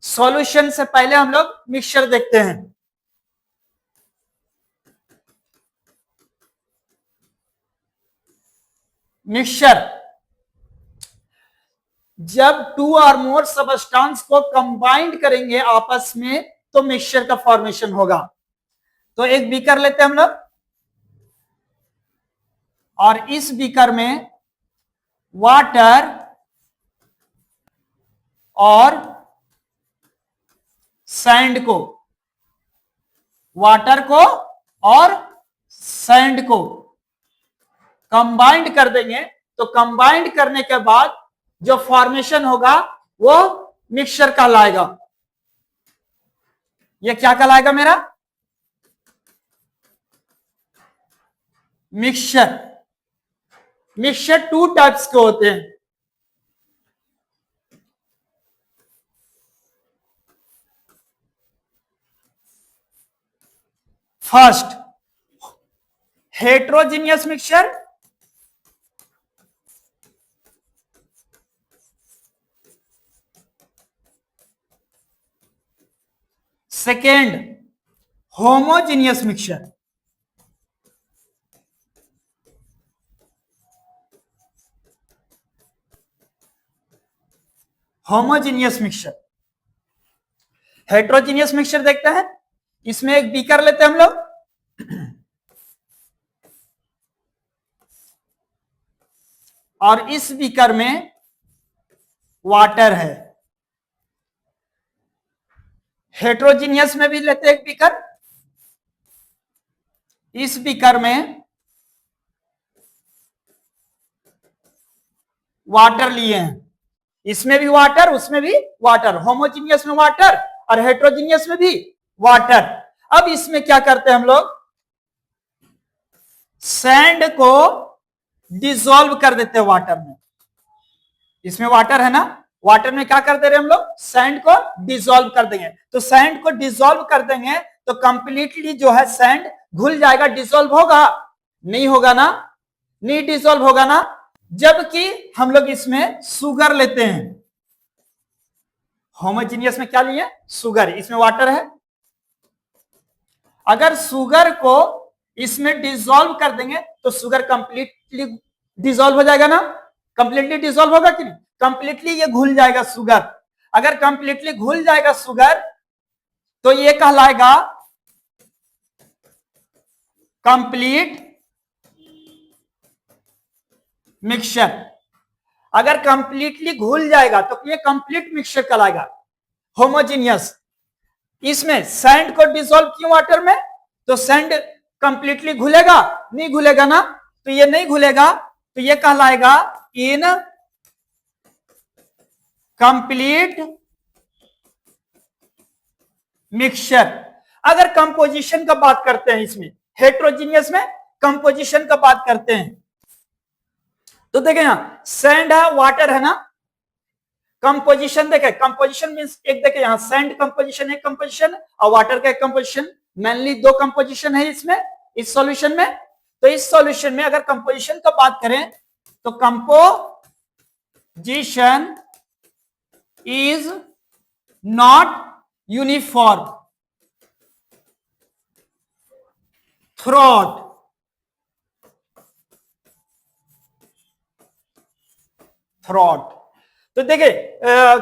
Solution से पहले हम लोग मिक्सचर देखते हैं। मिक्सचर, जब टू और मोर सबस्टांस को कंबाइंड करेंगे आपस में तो मिक्सचर का फॉर्मेशन होगा। तो एक बीकर लेते हैं हम लोग, और इस बीकर में वाटर और सैंड को, वाटर को और सैंड को कंबाइंड कर देंगे। तो कंबाइंड करने के बाद जो फॉर्मेशन होगा वो मिक्सचर कहलाएगा। ये क्या कहलाएगा मेरा? मिक्सचर। मिक्सचर टू टाइप्स के होते हैं। First, heterogeneous mixture, second homogeneous mixture. Homogeneous mixture, heterogeneous mixture देखते हैं। इसमें एक बीकर लेते हैं हम लोग, और इस बीकर में वाटर है। हेट्रोजीनियस में भी लेते हैं एक बीकर, इस बीकर में वाटर लिए हैं। इसमें भी वाटर, उसमें भी वाटर। होमोजीनियस में वाटर और हेट्रोजीनियस में भी वाटर। अब इसमें क्या करते हैं हम लोग? सैंड को डिसॉल्व कर देते हैं वाटर में। इसमें वाटर है ना, वाटर में क्या कर दे रहे हैं हम लोग? सैंड को डिसॉल्व कर देंगे। तो सैंड को डिसॉल्व कर देंगे तो कंप्लीटली जो है सैंड घुल जाएगा। डिसॉल्व होगा? नहीं होगा ना, नहीं डिसॉल्व होगा ना। जबकि हम लोग इसमें शुगर लेते हैं। होमोजीनियस में क्या लिए? शुगर। इसमें वाटर है। अगर शुगर को इसमें डिसॉल्व कर देंगे तो शुगर कंप्लीटली डिसॉल्व हो जाएगा ना। कंप्लीटली डिसॉल्व होगा कि नहीं? कंप्लीटली ये घुल जाएगा शुगर। अगर कंप्लीटली घुल जाएगा शुगर तो ये कहलाएगा कंप्लीट मिक्सचर। अगर कंप्लीटली घुल जाएगा तो ये कंप्लीट मिक्सचर कहलाएगा। होमोजीनियस, इसमें सैंड को डिसॉल्व किया वाटर में तो सैंड कंप्लीटली घुलेगा? नहीं घुलेगा ना, तो ये नहीं घुलेगा तो ये कहलाएगा इन कंप्लीट मिक्सचर। अगर कंपोजिशन का बात करते हैं, इसमें हेट्रोजीनियस में कंपोजिशन का बात करते हैं तो देखें यहां सैंड है, वाटर है ना। कंपोजिशन देखें, कंपोजिशन मींस एक देखें यहां सैंड कंपोजिशन है कंपोजिशन और वाटर का कंपोजिशन। मेनली दो कंपोजिशन है इसमें, इस सॉल्यूशन में। तो इस सॉल्यूशन में अगर कंपोजिशन का बात करें तो composition is not uniform throughout. तो देखिए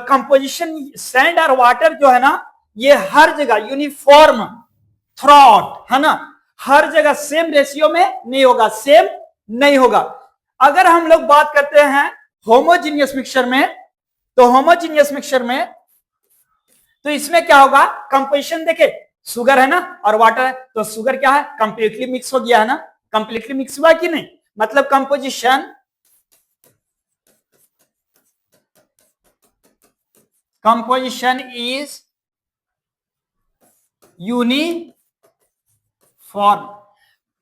कंपोजिशन सैंड और वाटर जो है ना ये हर जगह यूनिफॉर्म थ्रूआउट है ना, हर जगह सेम रेशियो में नहीं होगा, सेम नहीं होगा। अगर हम लोग बात करते हैं होमोजीनियस मिक्सचर में, तो होमोजीनियस मिक्सचर में तो इसमें क्या होगा? कंपोजिशन देखे, शुगर है ना और वाटर है, तो शुगर क्या है? कंप्लीटली मिक्स हो गया है ना। कंप्लीटली मिक्स हुआ कि नहीं? मतलब composition is uniform.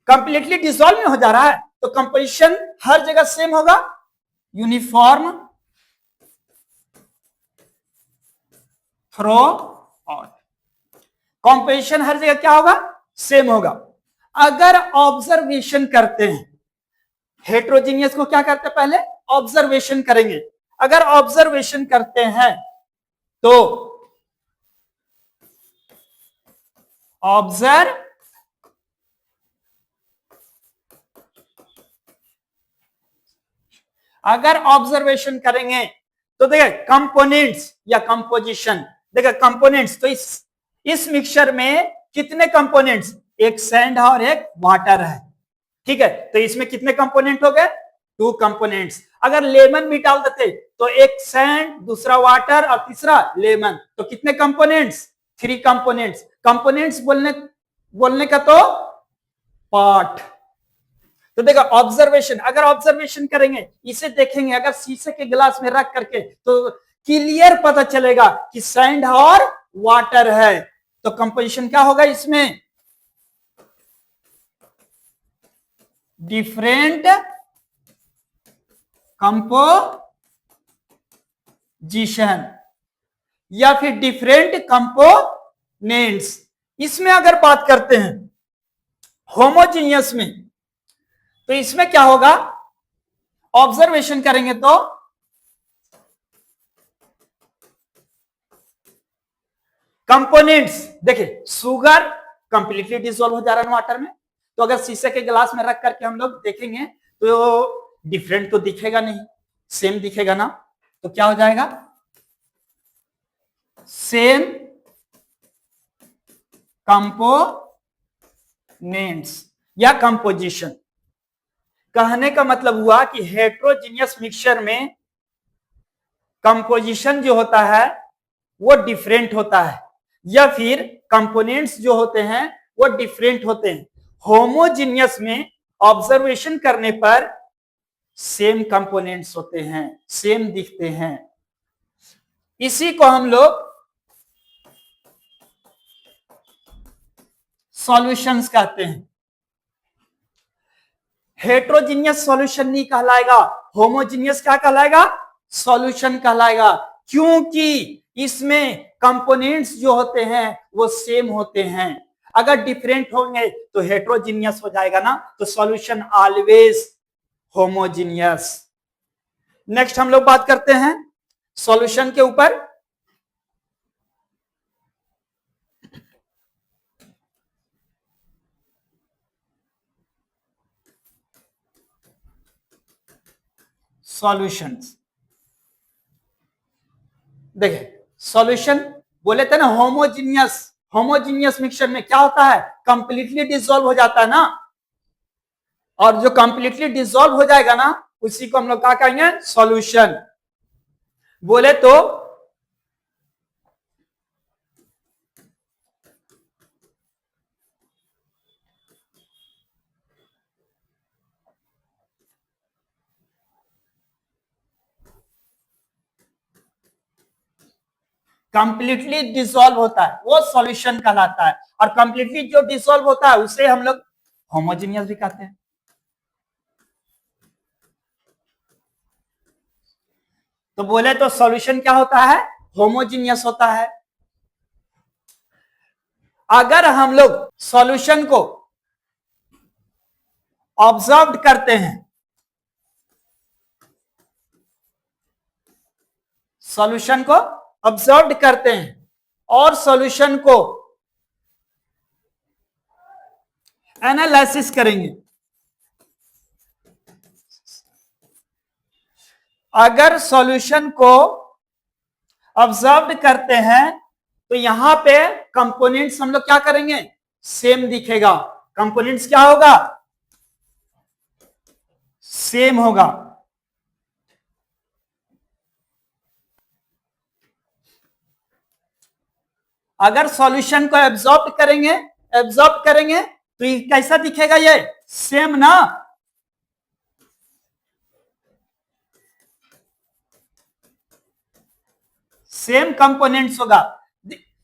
Completely dissolve में हो जा रहा है तो कंपोजिशन हर जगह सेम होगा, यूनिफॉर्म थ्रूआउट। कंपोजिशन हर जगह क्या होगा? सेम होगा। अगर ऑब्जर्वेशन करते हैं, हेट्रोजीनियस को क्या करते हैं? पहले ऑब्जर्वेशन करेंगे। अगर ऑब्जर्वेशन करते हैं तो ऑब्जर्व अगर ऑब्जर्वेशन करेंगे तो देखिए कंपोनेंट्स या कंपोजिशन, देखिए कंपोनेंट्स तो इस मिक्सचर में कितने कंपोनेंट्स, एक सैंड और एक वाटर है, ठीक है, तो इसमें कितने कंपोनेंट हो गए, 2 कंपोनेंट्स। अगर लेमन भी डाल देते तो एक सैंड, दूसरा वाटर और तीसरा लेमन, तो कितने कंपोनेंट्स, 3 कंपोनेंट्स। कंपोनेंट्स बोलने का तो पार्ट। तो देखो ऑब्जर्वेशन, अगर ऑब्जर्वेशन करेंगे, इसे देखेंगे अगर शीशे के गिलास में रख करके तो क्लियर पता चलेगा कि सैंड और वाटर है। तो कंपोजिशन क्या होगा इसमें, डिफरेंट कंपोजिशन या फिर डिफरेंट कंपोनेंट्स। इसमें अगर बात करते हैं होमोजीनियस में, तो इसमें क्या होगा, ऑब्जर्वेशन करेंगे तो कंपोनेंट्स, देखिए शुगर कंप्लीटली डिसॉल्व हो जा रहा है वाटर में, तो अगर शीशे के गिलास में रख करके हम लोग देखेंगे तो डिफरेंट तो दिखेगा नहीं, सेम दिखेगा ना, तो क्या हो जाएगा, सेम कंपोनेंट्स या कंपोजिशन। कहने का मतलब हुआ कि हेट्रोजीनियस मिक्सचर में कंपोजिशन जो होता है वो डिफरेंट होता है, या फिर कंपोनेंट्स जो होते हैं वो डिफरेंट होते हैं। होमोजीनियस में ऑब्जर्वेशन करने पर सेम कंपोनेंट्स होते हैं, सेम दिखते हैं। इसी को हम लोग सॉल्यूशंस कहते हैं। हेट्रोजीनियस सॉल्यूशन नहीं कहलाएगा, होमोजीनियस क्या कहलाएगा, सॉल्यूशन कहलाएगा, क्योंकि इसमें कंपोनेंट्स जो होते हैं वो सेम होते हैं। अगर डिफरेंट होंगे तो हेट्रोजीनियस हो जाएगा ना, तो सॉल्यूशन ऑलवेज होमोजीनियस। नेक्स्ट हम लोग बात करते हैं सॉल्यूशन के ऊपर। सॉल्यूशंस, देखिए सॉल्यूशन बोले थे ना होमोजीनियस, होमोजीनियस मिक्सचर में क्या होता है, कंप्लीटली डिसॉल्व हो जाता है ना, और जो कंप्लीटली डिसॉल्व हो जाएगा ना उसी को हम लोग क्या कहेंगे, सॉल्यूशन। बोले तो कंप्लीटली डिसॉल्व होता है वो सॉल्यूशन कहलाता है, और कंप्लीटली जो डिसॉल्व होता है उसे हम लोग होमोजीनियस भी कहते हैं। तो बोले तो सॉल्यूशन क्या होता है, होमोजीनियस होता है। अगर हम लोग सॉल्यूशन को ऑब्जर्व करते हैं, सॉल्यूशन को ऑब्जर्व करते हैं और सॉल्यूशन को एनालिसिस करेंगे, अगर सॉल्यूशन को ऑब्जर्व करते हैं तो यहां पे कंपोनेंट्स हम लोग क्या करेंगे, सेम दिखेगा। कंपोनेंट्स क्या होगा, सेम होगा। अगर सॉल्यूशन को एब्जॉर्ब करेंगे तो ये कैसा दिखेगा, ये सेम ना, सेम कंपोनेंट्स होगा।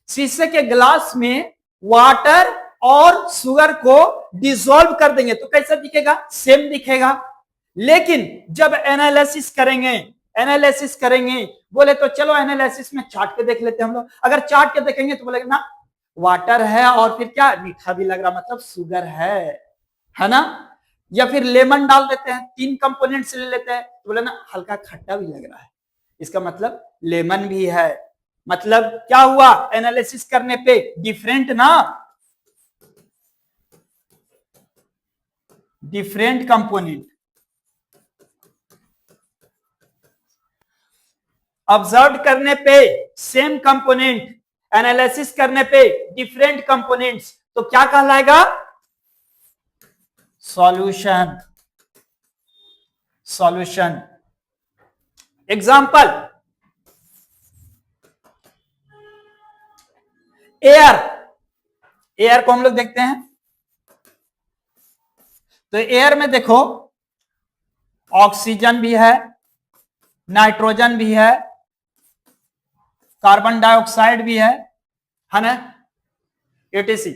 शीशे के ग्लास में वाटर और शुगर को डिसॉल्व कर देंगे तो कैसा दिखेगा, सेम दिखेगा। लेकिन जब एनालिसिस करेंगे बोले तो चलो एनालिसिस में चाट के देख लेते हैं हम लोग। अगर चाट के देखेंगे तो बोलेगा ना वाटर है और फिर क्या मीठा भी लग रहा, मतलब शुगर है ना, या फिर लेमन डाल देते हैं, 3 कंपोनेंट्स ले लेते हैं तो बोले ना हल्का खट्टा भी लग रहा है, इसका मतलब लेमन भी है। मतलब क्या हुआ, एनालिसिस करने पे डिफरेंट ना, डिफरेंट कंपोनेंट, ऑब्जर्व करने पे सेम कंपोनेंट, एनालिसिस करने पे डिफरेंट कंपोनेंट्स, तो क्या कहलाएगा? Solution. Solution. Example, air. Air को हम लोग देखते हैं, तो एयर में देखो ऑक्सीजन भी है, नाइट्रोजन भी है, कार्बन डाइऑक्साइड भी है ना, एटीसी।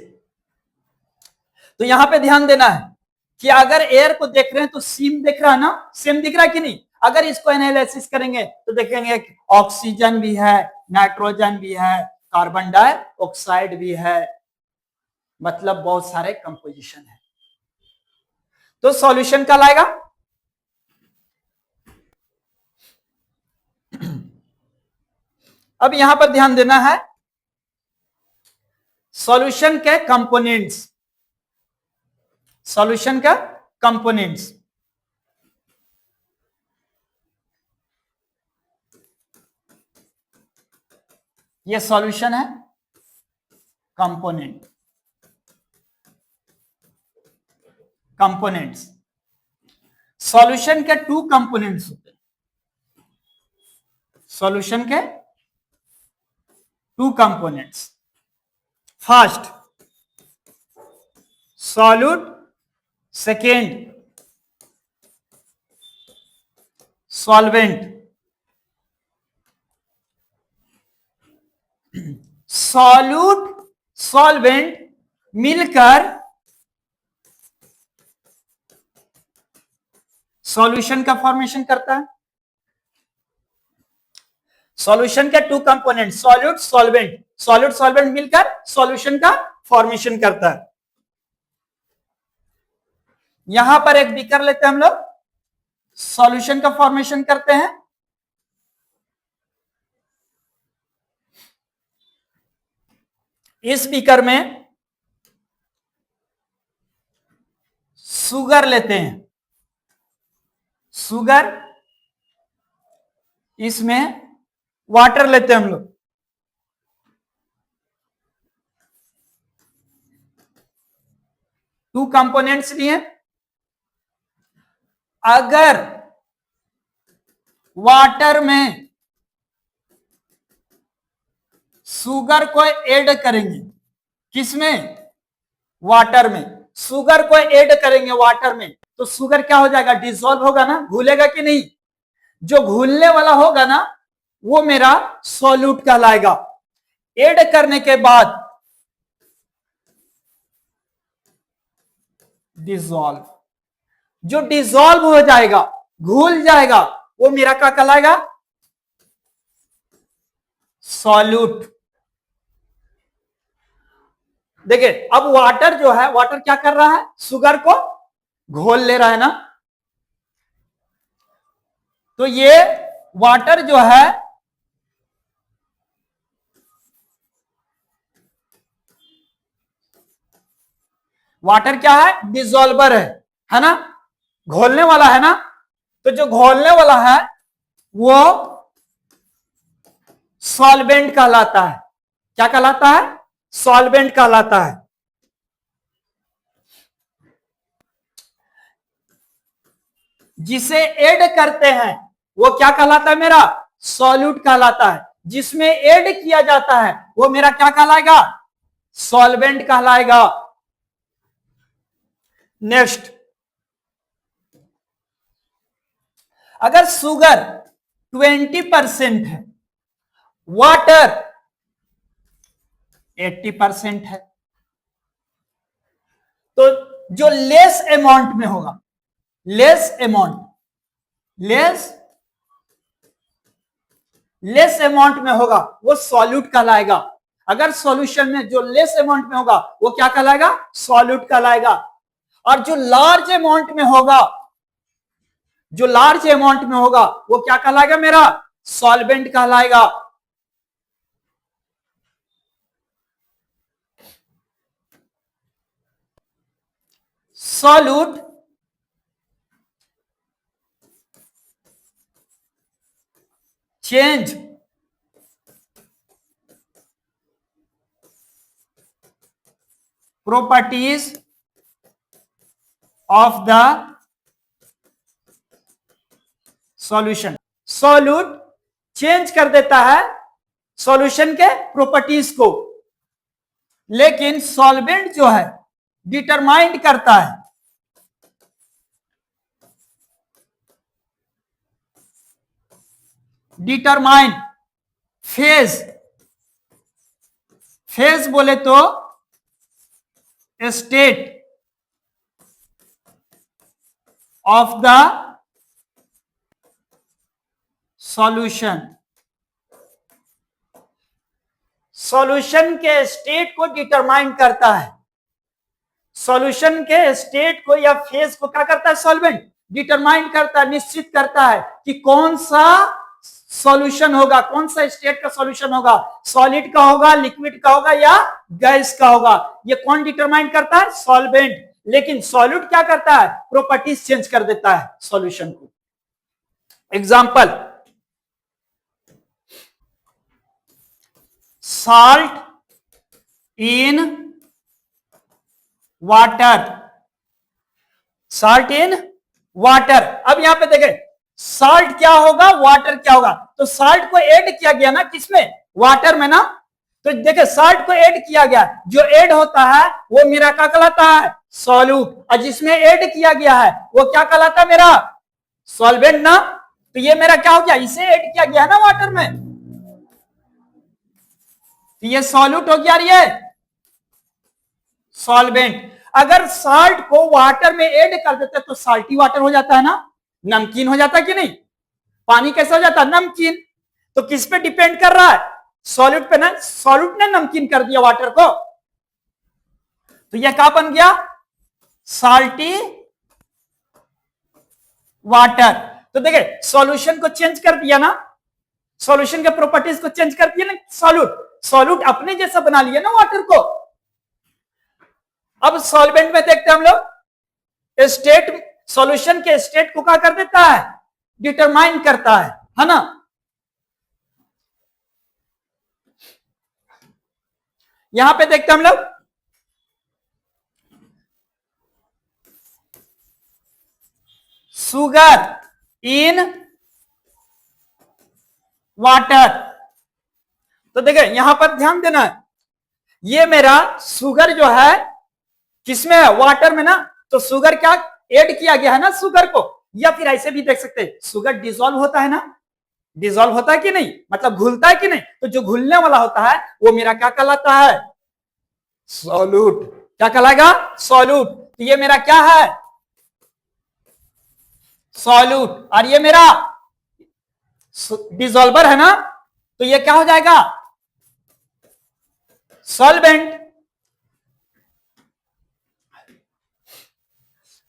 तो यहां पे ध्यान देना है कि अगर एयर को देख रहे हैं तो सीम दिख रहा है ना, सेम दिख रहा है कि नहीं? अगर इसको एनालिसिस करेंगे तो देखेंगे ऑक्सीजन भी है, नाइट्रोजन भी है, कार्बन डाइऑक्साइड भी है, मतलब बहुत सारे कंपोजिशन है, तो सॉल्यूशन कब आएगा? अब यहां पर ध्यान देना है, सॉल्यूशन के कंपोनेंट्स, सॉल्यूशन का कंपोनेंट्स, ये सॉल्यूशन है, कंपोनेंट, कंपोनेंट्स। सॉल्यूशन के टू कंपोनेंट्स होते हैं, सॉल्यूशन के two components. First solute, second solvent. Solute solvent मिलकर सॉल्यूशन का फॉर्मेशन करता है। सॉल्यूशन के two component, solute solvent, solute solvent मिलकर सॉल्यूशन का फॉर्मेशन करता है। यहां पर एक बीकर लेते हैं हम लोग, सॉल्यूशन का फॉर्मेशन करते हैं। इस बीकर में शुगर लेते हैं, शुगर, इसमें वाटर लेते हैं हम लोग। टू कंपोनेंट्स लिए। अगर वाटर में शुगर को ऐड करेंगे, किसमें? वाटर में। शुगर को ऐड करेंगे वाटर में, तो शुगर क्या हो जाएगा? डिसॉल्व होगा ना, घुलेगा कि नहीं? जो घुलने वाला होगा ना, वो मेरा सॉल्यूट कहलाएगा। ऐड करने के बाद डिसॉल्व, जो डिसॉल्व हो जाएगा, घुल जाएगा, वो मेरा क्या कहलाएगा? सॉल्यूट। देखिए अब वाटर जो है, वाटर क्या कर रहा है? शुगर को घोल ले रहा है ना, तो ये वाटर जो है वाटर क्या है? डिसॉल्वर है ना, घोलने वाला है ना। तो जो घोलने वाला है वो सॉल्वेंट कहलाता है। क्या कहलाता है? सॉल्वेंट कहलाता है। जिसे ऐड करते हैं वो क्या कहलाता है? मेरा सॉल्यूट कहलाता है। जिसमें ऐड किया जाता है वो मेरा क्या कहलाएगा? सॉल्वेंट कहलाएगा। नेक्स्ट, अगर शुगर 20% है, वाटर 80% है, तो जो लेस अमाउंट में होगा, लेस अमाउंट, लेस अमाउंट में होगा वो सॉल्यूट कहलाएगा। अगर सॉल्यूशन में जो लेस अमाउंट में होगा वो क्या कहलाएगा? सॉल्यूट कहलाएगा। और जो लार्ज अमाउंट में होगा, जो लार्ज अमाउंट में होगा वो क्या कहलाएगा? मेरा सॉल्वेंट कहलाएगा। Solute change properties of the solution. Solute change कर देता है सॉल्यूशन के प्रॉपर्टीज को, लेकिन सॉल्वेंट जो है डिटरमाइन करता है डिटरमाइन फेज। फेज बोले तो state of the solution. Solution के स्टेट को डिटरमाइन करता है। सॉल्यूशन के स्टेट को या फेज को क्या करता है सॉल्वेंट डिटरमाइन करता है, निश्चित करता है कि कौन सा सॉल्यूशन होगा, कौन सा स्टेट का सॉल्यूशन होगा, सॉलिड का होगा, लिक्विड का होगा या गैस का होगा। ये कौन डिटरमाइन करता है सॉल्वेंट। लेकिन सॉल्यूट क्या करता है प्रॉपर्टीज चेंज कर देता है सॉल्यूशन को। Example, salt in water, salt in water। अब यहां पे देखें साल्ट क्या होगा वाटर क्या होगा, तो साल्ट को ऐड किया गया ना किसमें वाटर में ना, तो देखे साल्ट को ऐड किया गया, जो ऐड होता है वो मेरा क्या कहलाता है सॉल्यूट, और जिसमें ऐड किया गया है वो क्या कहलाता है मेरा सॉल्वेंट ना। तो ये मेरा क्या हो गया, इसे ऐड किया गया है ना वाटर में, तो ये सॉल्यूट हो गया, ये सॉल्वेंट। अगर साल्ट को वाटर में ऐड कर देते तो साल्टी वाटर हो जाता है ना, नमकीन हो जाता है कि नहीं, पानी कैसा हो जाता है नमकीन। तो किस पे डिपेंड कर रहा है सॉल्यूट पे ना, सॉल्यूट ने नमकीन कर दिया वाटर को, तो यह क्या बन गया साल्टी वाटर। तो देखिए सॉल्यूशन को चेंज कर दिया ना, सॉल्यूशन के प्रॉपर्टीज को चेंज कर दिया ना सॉल्यूट, सॉल्यूट अपने जैसा बना लिया ना वाटर को। अब सॉल्वेंट में देखते हैं हम लोग स्टेट, सॉल्यूशन के स्टेट को क्या कर देता है डिटरमाइन करता है ना। यहां पे देखते हैं हम लोग सुगर इन वाटर। तो देखिए यहां पर ध्यान देना है, ये मेरा शुगर जो है किसमें है वाटर में ना, तो शुगर क्या ऐड किया गया है ना शुगर को, या फिर ऐसे भी देख सकते हैं शुगर डिसॉल्व होता है ना, डिसॉल्व होता है कि नहीं, मतलब घुलता है कि नहीं, तो जो घुलने वाला होता है वो मेरा क्या कहलाता है सॉल्यूट। क्या कहलाएगा सॉल्यूट। तो ये मेरा क्या है सॉल्यूट, और ये मेरा डिसॉल्वर है ना, तो ये क्या हो जाएगा सॉल्वेंट।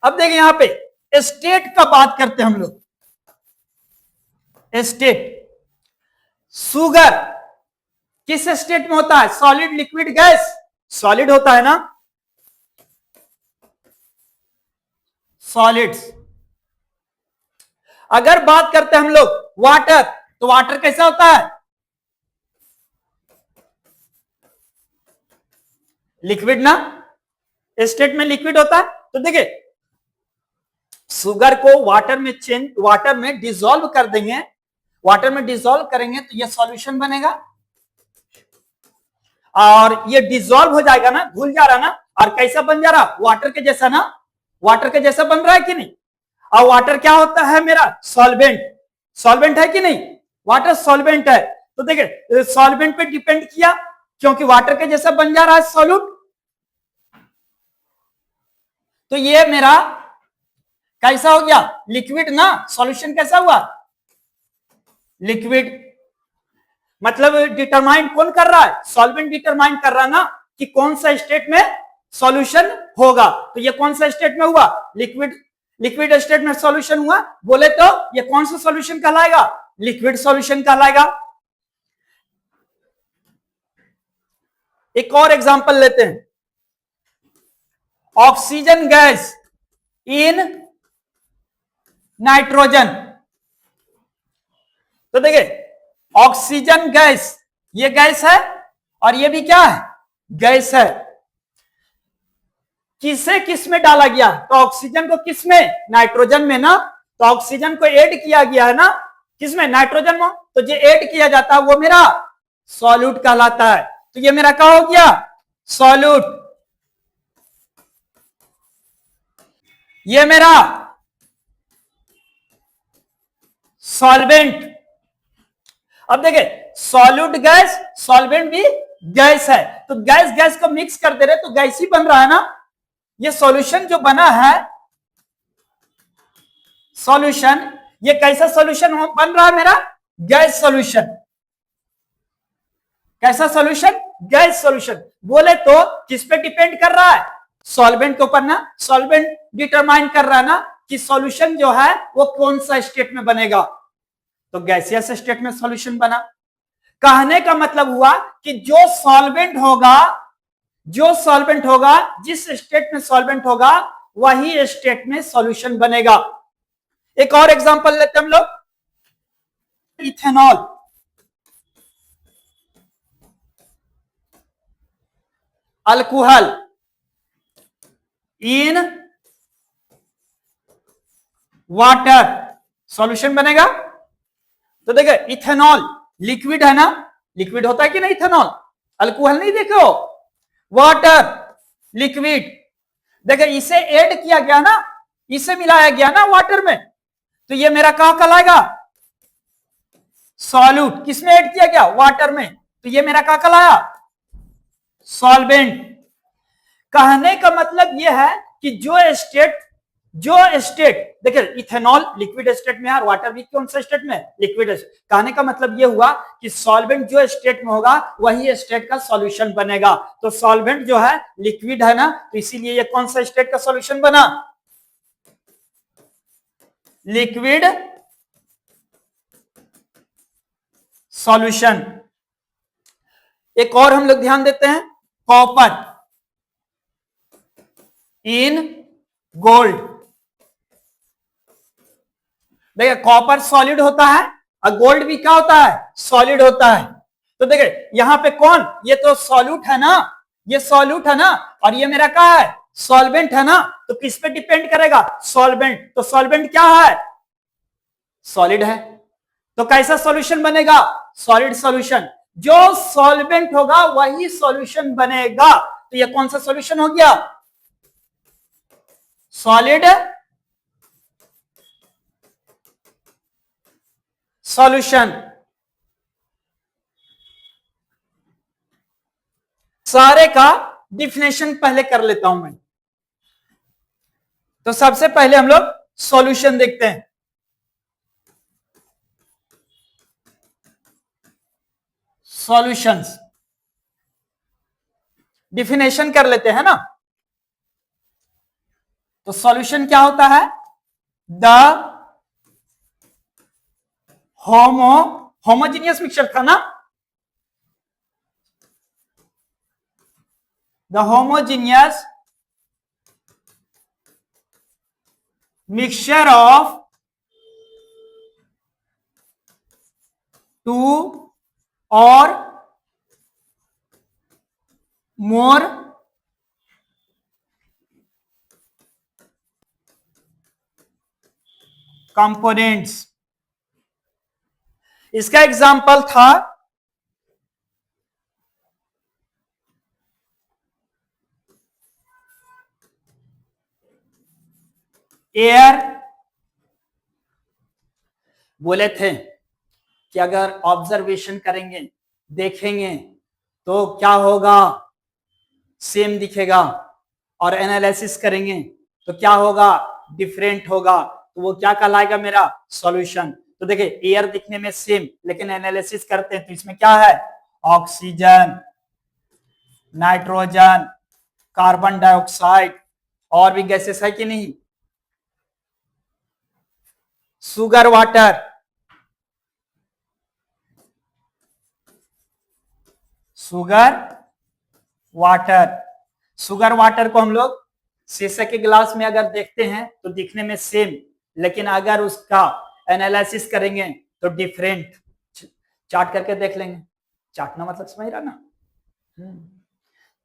अब देखिए यहां पे स्टेट का बात करते हैं हम लोग, स्टेट। शुगर किस स्टेट में होता है सॉलिड लिक्विड गैस, सॉलिड होता है ना, सॉलिड्स। अगर बात करते हैं हम लोग वाटर, तो वाटर कैसा होता है लिक्विड ना, स्टेट में लिक्विड होता है। तो देखिए शुगर को वाटर में डिसॉल्व कर देंगे, वाटर में डिसॉल्व करेंगे तो ये सॉल्यूशन बनेगा, और ये डिसॉल्व हो जाएगा ना, घुल जा रहा ना, और कैसा बन जा रहा वाटर के जैसा ना, वाटर के जैसा बन रहा है कि नहीं। और वाटर क्या होता है मेरा सॉल्वेंट, सॉल्वेंट है कि नहीं, वाटर सॉल्वेंट है। तो देखिए सॉल्वेंट पे डिपेंड किया क्योंकि वाटर के जैसा बन जा रहा है सॉल्यूट, तो ये मेरा कैसा हो गया लिक्विड ना, सॉल्यूशन कैसा हुआ लिक्विड। मतलब डिटरमाइन कौन कर रहा है सॉल्वेंट डिटरमाइन कर रहा है ना कि कौन सा स्टेट में सॉल्यूशन होगा। तो ये कौन सा स्टेट में हुआ लिक्विड, लिक्विड स्टेट में सॉल्यूशन हुआ, बोले तो ये कौन सा सॉल्यूशन कहलाएगा लिक्विड सॉल्यूशन कहलाएगा। एक और एग्जांपल लेते हैं, ऑक्सीजन गैस इन नाइट्रोजन। तो देखिए ऑक्सीजन गैस, ये गैस है और ये भी क्या है, गैस है। किसे किस में डाला गया, तो ऑक्सीजन को किस में, नाइट्रोजन में ना, तो ऑक्सीजन को ऐड किया गया है ना, किसमें, नाइट्रोजन में। तो जो ऐड किया जाता है वो मेरा सॉल्यूट कहलाता है। तो ये मेरा क्या हो गया, सॉल्यूट। ये मेरा सॉल्वेंट। अब देखिए सॉल्यूट गैस, सॉल्वेंट भी गैस है, तो गैस गैस को मिक्स कर दे रहे तो गैस ही बन रहा है ना। ये सॉल्यूशन जो बना है, सॉल्यूशन, ये कैसा सॉल्यूशन बन रहा है मेरा, गैस सॉल्यूशन। कैसा सॉल्यूशन, गैस सॉल्यूशन। बोले तो किस पे डिपेंड कर रहा है, सॉल्वेंट के ऊपर ना। सॉल्वेंट डिटरमाइन कर रहा है ना कि सॉल्यूशन जो है वो कौन सा स्टेट में बनेगा, तो गैसियस स्टेट में सॉल्यूशन बना। कहने का मतलब हुआ कि जो सॉल्वेंट होगा, जो सॉल्वेंट होगा, जिस स्टेट में सॉल्वेंट होगा वही स्टेट में सॉल्यूशन बनेगा। एक और एग्जांपल लेते हैं हम लोग, ethanol. Alcohol in water, solution बनेगा। तो देखिए इथेनॉल लिक्विड है ना, लिक्विड होता है कि नहीं इथेनॉल, अल्कोहल नहीं देखो, वाटर लिक्विड। देखिए इसे ऐड किया गया ना, इसे मिलाया गया ना वाटर में, तो ये मेरा क्या कहलाएगा, सॉल्यूट। किसमें ऐड किया गया, वाटर में, तो ये मेरा क्या कहलाया, सॉल्वेंट। कहने का मतलब यह है कि जो स्टेट देखिए इथेनॉल लिक्विड स्टेट में है और वाटर भी कौन सा स्टेट में, लिक्विड स्टेट। कहने का मतलब यह हुआ कि सॉल्वेंट जो स्टेट में होगा वही स्टेट का सॉल्यूशन बनेगा। तो सॉल्वेंट जो है लिक्विड है ना, तो इसीलिए ये कौन सा स्टेट का सॉल्यूशन बना, लिक्विड सॉल्यूशन। एक और हम लोग ध्यान देते हैं, कॉपर इन गोल्ड। देखिए कॉपर सॉलिड होता है और गोल्ड भी क्या होता है, सॉलिड होता है। तो देखिए यहां पे कौन, ये तो सॉल्यूट है ना, ये सॉल्यूट है ना, और ये मेरा क्या है, सॉल्वेंट है ना। तो किस पे डिपेंड करेगा, सॉल्वेंट। तो सॉल्वेंट क्या है, सॉलिड है। तो कैसा सॉल्यूशन बनेगा, सॉलिड सॉल्यूशन। जो सॉल्वेंट होगा वही सॉल्यूशन बनेगा। तो ये कौन सा सॉल्यूशन हो गया, सॉलिड सॉल्यूशन। सारे का डिफिनेशन पहले कर लेता हूं मैं। तो सबसे पहले हम लोग सॉल्यूशन देखते हैं। सॉल्यूशंस डिफिनेशन कर लेते हैं ना। तो सॉल्यूशन क्या होता है, द होमोजीनियस मिक्सचर था ना, the homogeneous mixture of two और मोर कंपोनेंट्स। इसका एग्जाम्पल था एयर। बोले थे कि अगर ऑब्जर्वेशन करेंगे, देखेंगे तो क्या होगा, सेम दिखेगा, और एनालिसिस करेंगे तो क्या होगा, डिफरेंट होगा। तो वो क्या कहलाएगा, मेरा सॉल्यूशन। तो देखिए एयर दिखने में सेम, लेकिन एनालिसिस करते हैं तो इसमें क्या है, ऑक्सीजन, नाइट्रोजन, कार्बन डाइऑक्साइड, और भी गैसेस है कि नहीं, sugar water, sugar water. Sugar water को हम लोग शीशे के गिलास में अगर देखते हैं तो दिखने में सेम, लेकिन अगर उसका एनालिसिस करेंगे तो डिफरेंट। चाट करके देख लेंगे, चाटना मतलब समझ रहा ना।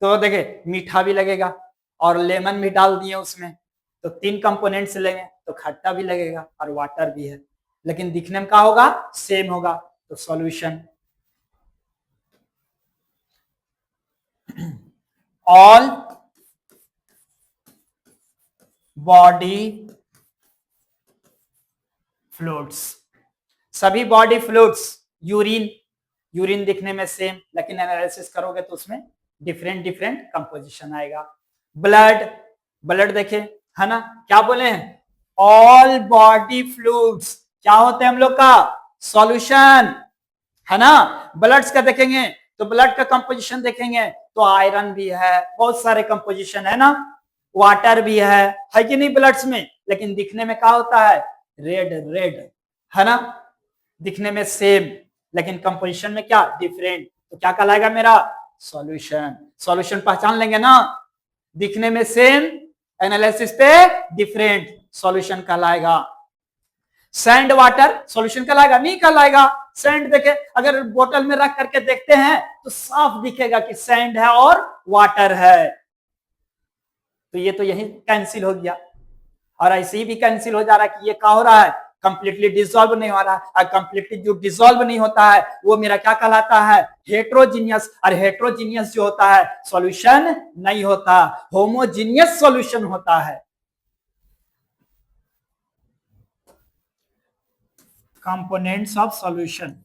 तो देखिए मीठा भी लगेगा और लेमन भी डाल दिए उसमें, तो 3 कंपोनेंट्स लेंगे तो खट्टा भी लगेगा और वाटर भी है, लेकिन दिखने में क्या होगा, सेम होगा। तो सॉल्यूशन ऑल बॉडी फ्लूइड्स, सभी बॉडी फ्लूइड्स, यूरिन, यूरिन दिखने में सेम, लेकिन एनालिसिस करोगे तो उसमें डिफरेंट डिफरेंट कंपोजिशन आएगा। ब्लड, ब्लड देखे है ना, क्या बोले हैं, ऑल बॉडी फ्लूइड्स क्या होते हैं हम लोग का, सॉल्यूशन है ना। ब्लड्स का देखेंगे तो ब्लड का कंपोजिशन देखेंगे तो आयरन भी है, बहुत सारे कंपोजिशन है ना, वाटर भी है कि नहीं ब्लड्स में, लेकिन दिखने में क्या होता है, रेड रेड है ना, दिखने में सेम, लेकिन कंपोजिशन में क्या डिफरेंट। तो क्या कहलाएगा मेरा, सॉल्यूशन। सॉल्यूशन पहचान लेंगे ना, दिखने में सेम, एनालिसिस पे डिफरेंट, सॉल्यूशन कहलाएगा। सैंड वाटर सॉल्यूशन कहलाएगा, नहीं कहलाएगा। सैंड देखे अगर बोतल में रख करके देखते हैं तो साफ दिखेगा कि सैंड है और वाटर है, तो ये तो यही कैंसिल हो गया। और ऐसे ही भी कैंसिल हो जा रहा है कि ये क्या हो रहा है, कंप्लीटली डिसॉल्व नहीं हो रहा है, और कंप्लीटली जो डिसॉल्व नहीं होता है वो मेरा क्या कहलाता है, हेट्रोजीनियस। और हेट्रोजीनियस जो होता है सॉल्यूशन नहीं होता, होमोजीनियस सॉल्यूशन होता है। कंपोनेंट्स ऑफ सॉल्यूशन,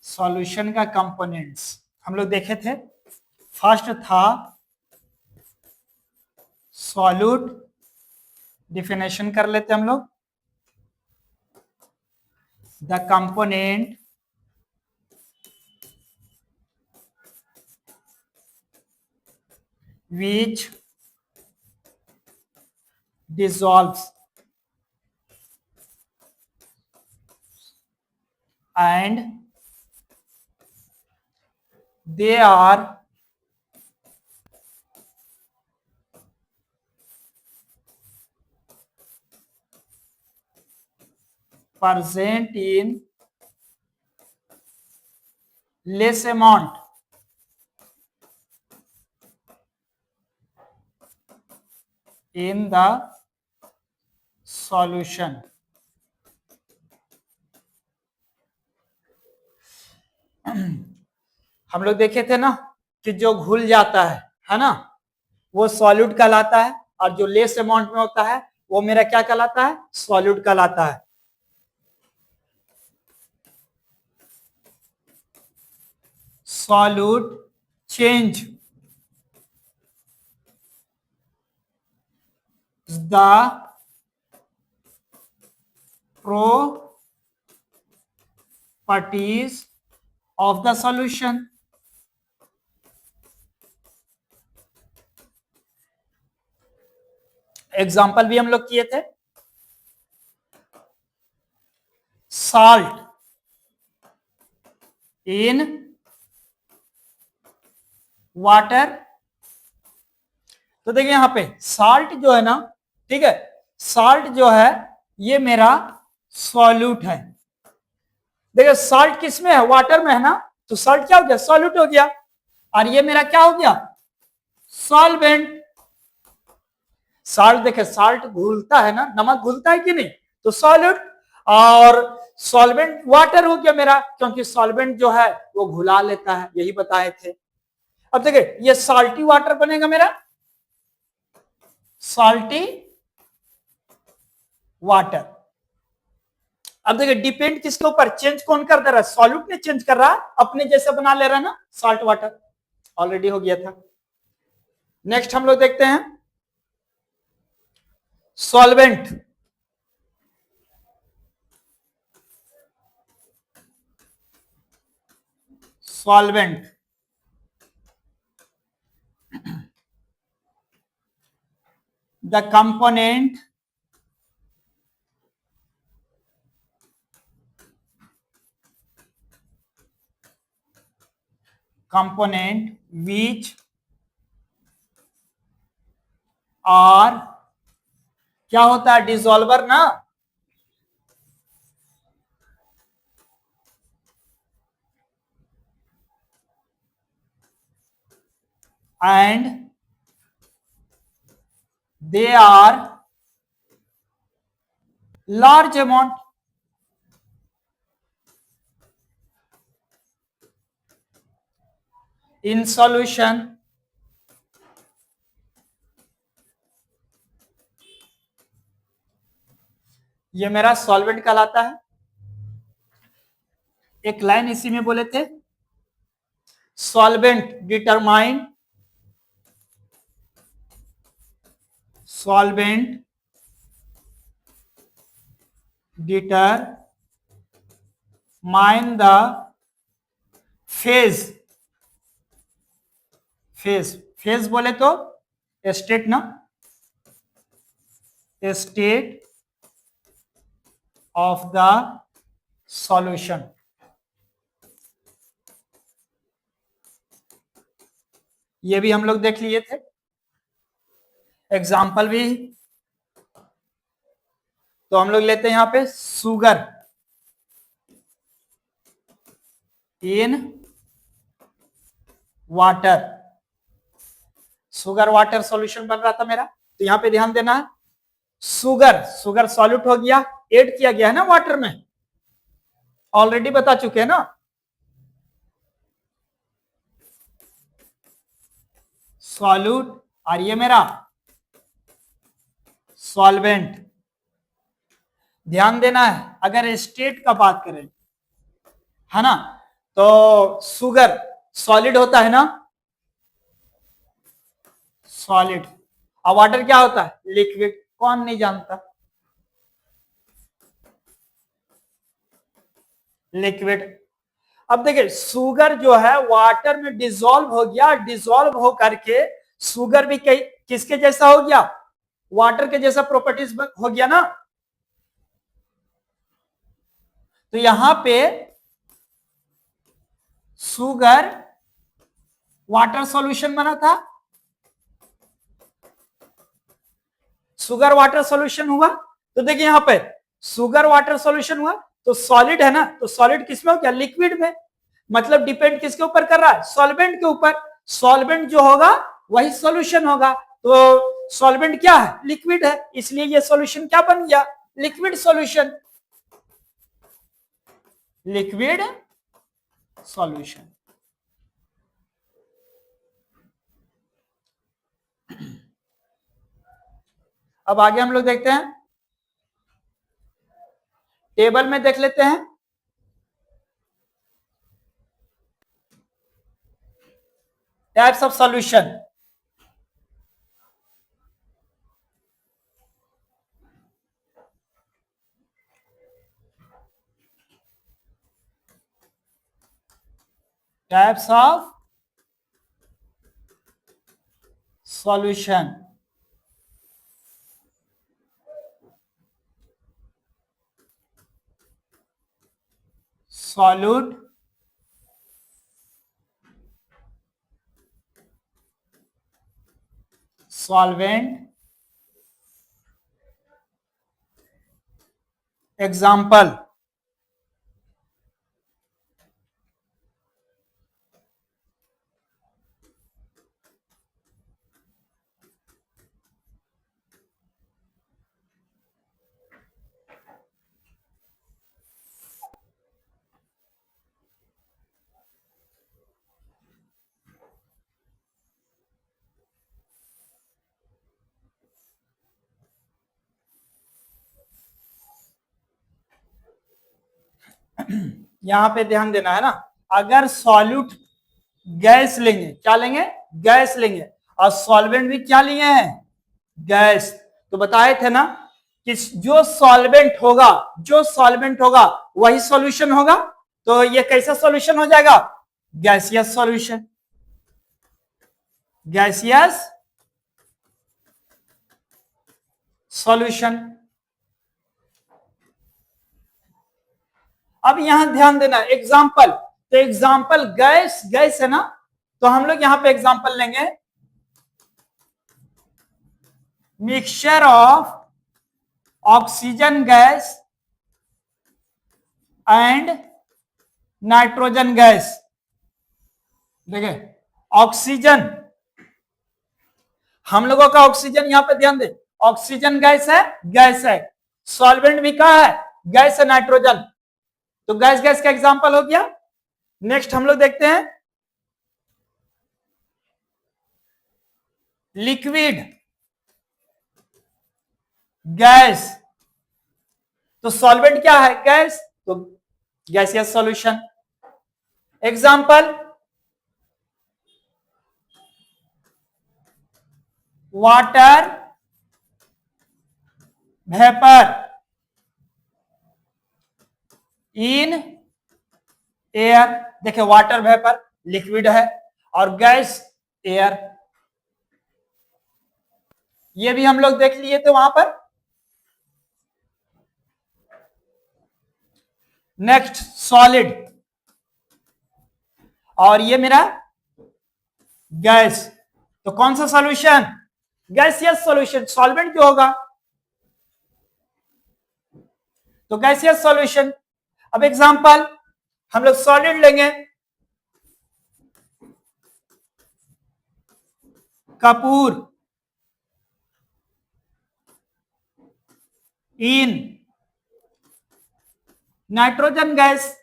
सॉल्यूशन का कंपोनेंट्स हम लोग देखे थे। फर्स्ट था सॉल्यूट, डिफिनेशन कर लेते हम लोग, the component which dissolves and they are present in less amount in the solution. हम लोग देखे थे ना कि जो घुल जाता है ना, वो सॉल्यूट कहलाता है, और जो लेस अमाउंट में होता है वो मेरा क्या कहलाता है, सॉल्यूट कहलाता है। Solute change the properties of the solution. Example भी हम लोग किए थे, salt in water। तो देखिए यहां पे साल्ट जो है ना, ठीक है, साल्ट जो है ये मेरा सॉल्यूट है। देखिए साल्ट किस में है, वाटर में है ना, तो साल्ट क्या हो गया, सॉल्यूट हो गया। और ये मेरा क्या हो गया, सॉल्वेंट। साल्ट देखे साल्ट घुलता है ना, नमक घुलता है कि नहीं, तो सॉल्यूट। और सॉल्वेंट वाटर हो गया मेरा, क्योंकि सॉल्वेंट जो है वो घुला लेता है, यही बताए थे। अब देखिए ये साल्टी वाटर बनेगा मेरा, साल्टी वाटर। अब देखिए डिपेंड किसके ऊपर, चेंज कौन कर दे रहा है, सॉल्यूट ने चेंज कर रहा है, अपने जैसे बना ले रहा है ना, साल्ट वाटर ऑलरेडी हो गया था। नेक्स्ट हम लोग देखते हैं solvent. Solvent the component component which are, क्या होता है डिसॉल्वर ना, and they are large amount, in solution, ये मेरा सॉल्वेंट कहलाता है। एक लाइन इसी में बोले थे, solvent determine, solvent determine the phase, phase phase बोले तो स्टेट ना, स्टेट ऑफ द सॉल्यूशन। ये भी हम लोग देख लिए थे, एग्जाम्पल भी। तो हम लोग लेते हैं यहां पे sugar in water, sugar water solution बन रहा था मेरा, तो यहां पे ध्यान देना है, शुगर शुगर सॉल्यूट हो गया, ऐड किया गया है ना वाटर में, ऑलरेडी बता चुके हैं ना, सॉल्यूट, और ये मेरा सॉल्वेंट। ध्यान देना है अगर स्टेट का बात करें, है ना, तो शुगर सॉलिड होता है ना, सॉलिड, और वाटर क्या होता है लिक्विड, कौन नहीं जानता, लिक्विड। अब देखिए शुगर जो है वाटर में डिसॉल्व हो गया, डिसॉल्व हो करके शुगर भी किसके जैसा हो गया, वाटर के जैसा प्रॉपर्टीज हो गया ना। तो यहां पे शुगर वाटर सॉल्यूशन बना था, शुगर वाटर सॉल्यूशन हुआ, तो देखिए यहां पे शुगर वाटर सॉल्यूशन हुआ तो सॉलिड है ना, तो सॉलिड किसमें हो गया लिक्विड में, मतलब डिपेंड किसके ऊपर कर रहा है, सॉल्वेंट के ऊपर, सॉल्वेंट जो होगा वही सॉल्यूशन होगा, तो सॉल्वेंट क्या है लिक्विड है, इसलिए ये सॉल्यूशन क्या बन गया लिक्विड सॉल्यूशन, लिक्विड सॉल्यूशन। अब आगे हम लोग देखते हैं, टेबल में देख लेते हैं, types of solution. Types of solution, solute, solvent, example, यहां पे ध्यान देना है ना, अगर सॉल्यूट गैस लेंगे, क्या लेंगे गैस लेंगे, और सॉल्वेंट भी क्या लिए हैं गैस, तो बताए थे ना कि जो सॉल्वेंट होगा, जो सॉल्वेंट होगा वही सॉल्यूशन होगा, तो ये कैसा सॉल्यूशन हो जाएगा गैसियस सॉल्यूशन, गैसियस सॉल्यूशन। अब यहां ध्यान देना एग्जाम्पल, तो एग्जाम्पल गैस, गैस है ना, तो हम लोग यहां पे एग्जांपल लेंगे, mixture of oxygen gas and nitrogen gas. देखिए ऑक्सीजन, हम लोगों का ऑक्सीजन, यहां पे ध्यान दे, ऑक्सीजन गैस है, गैस है, सॉल्वेंट भी कहा है, गैस है, नाइट्रोजन, तो गैस गैस का एग्जांपल हो गया। नेक्स्ट हम लोग देखते हैं लिक्विड गैस, तो सॉल्वेंट क्या है, गैस, तो gaseous solution. Example water vapour in air. देखिए वाटर वेपर लिक्विड है और गैस एयर, ये भी हम लोग देख लिए थे वहां पर। नेक्स्ट सॉलिड, और ये मेरा गैस, तो कौन सा सॉल्यूशन, गैसियस सॉल्यूशन, सॉल्वेंट क्यों होगा, तो गैसियस सॉल्यूशन। अब एग्जांपल हम लोग सॉलिड लेंगे, कपूर इन नाइट्रोजन गैस,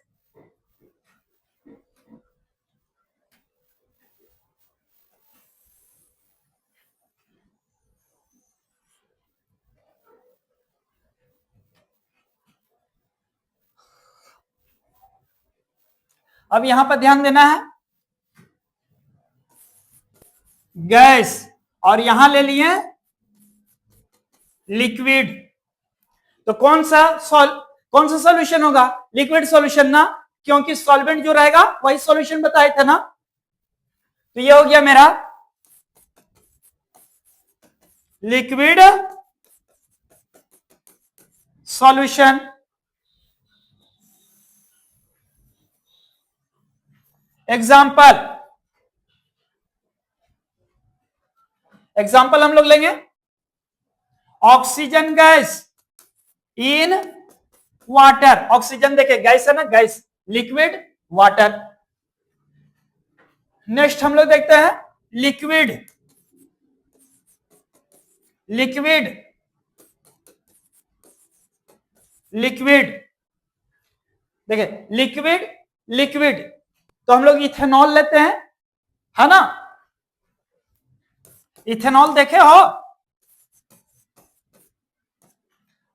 अब यहां पर ध्यान देना है, गैस और यहां ले लिए लिक्विड, तो कौन सा सॉल्यूशन होगा, लिक्विड सॉल्यूशन ना, क्योंकि सॉल्वेंट जो रहेगा वही सॉल्यूशन बताए थे ना, तो ये हो गया मेरा लिक्विड सॉल्यूशन। एग्जाम्पल हम लोग लेंगे oxygen gas in water, oxygen देखे गैस है ना, गैस, लिक्विड वाटर। नेक्स्ट हम लोग देखते हैं लिक्विड, लिक्विड लिक्विड देखिए लिक्विड लिक्विड, तो हम लोग इथेनॉल लेते हैं, है ना, इथेनॉल देखे हो,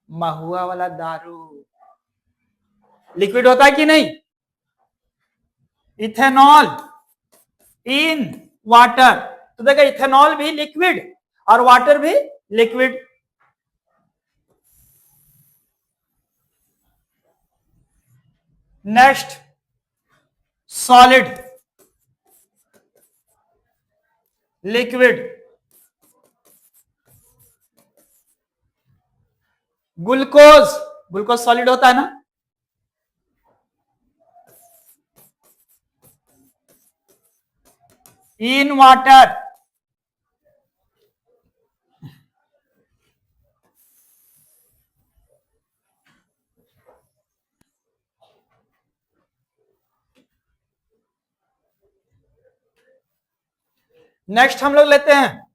महुआ वाला दारू लिक्विड होता है कि नहीं, इथेनॉल इन वाटर, तो देखो इथेनॉल भी लिक्विड और वाटर भी liquid. Next solid, liquid, glucose, glucose solid होता है ना, इन वाटर, नेक्स्ट हम लोग लेते हैं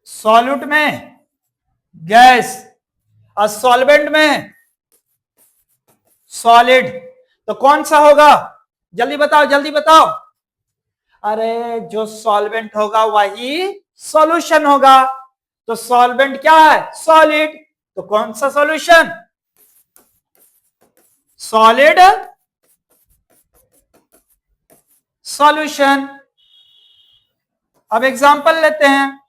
सॉल्यूट में गैस और सॉल्वेंट में सॉलिड, तो कौन सा होगा, जल्दी बताओ जल्दी बताओ, अरे जो सॉल्वेंट होगा वही सॉल्यूशन होगा, तो सॉल्वेंट क्या है, सॉलिड, तो कौन सा सॉल्यूशन, सॉलिड सॉल्यूशन। अब एग्जांपल लेते हैं,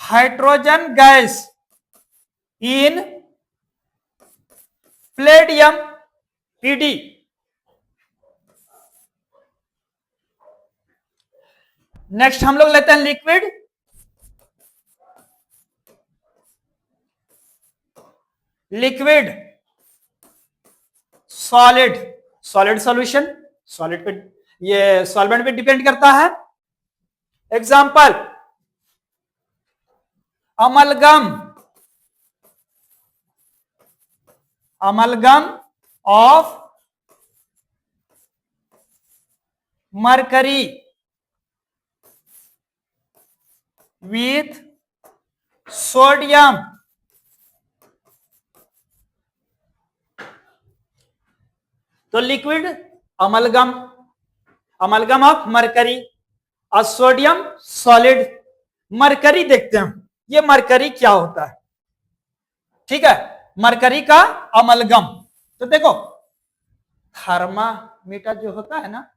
hydrogen gas in palladium Pd, next हम लोग लेते हैं liquid, liquid solid, solid solution, solid पे, ये सॉल्वेंट पे डिपेंड करता है। Example, amalgam, amalgam of mercury with sodium, तो liquid amalgam, amalgam of mercury और सोडियम सॉलिड। मरकरी देखते हैं ये मरकरी क्या होता है, ठीक है, मरकरी का अमलगम। तो देखो थर्मामीटर जो होता है ना,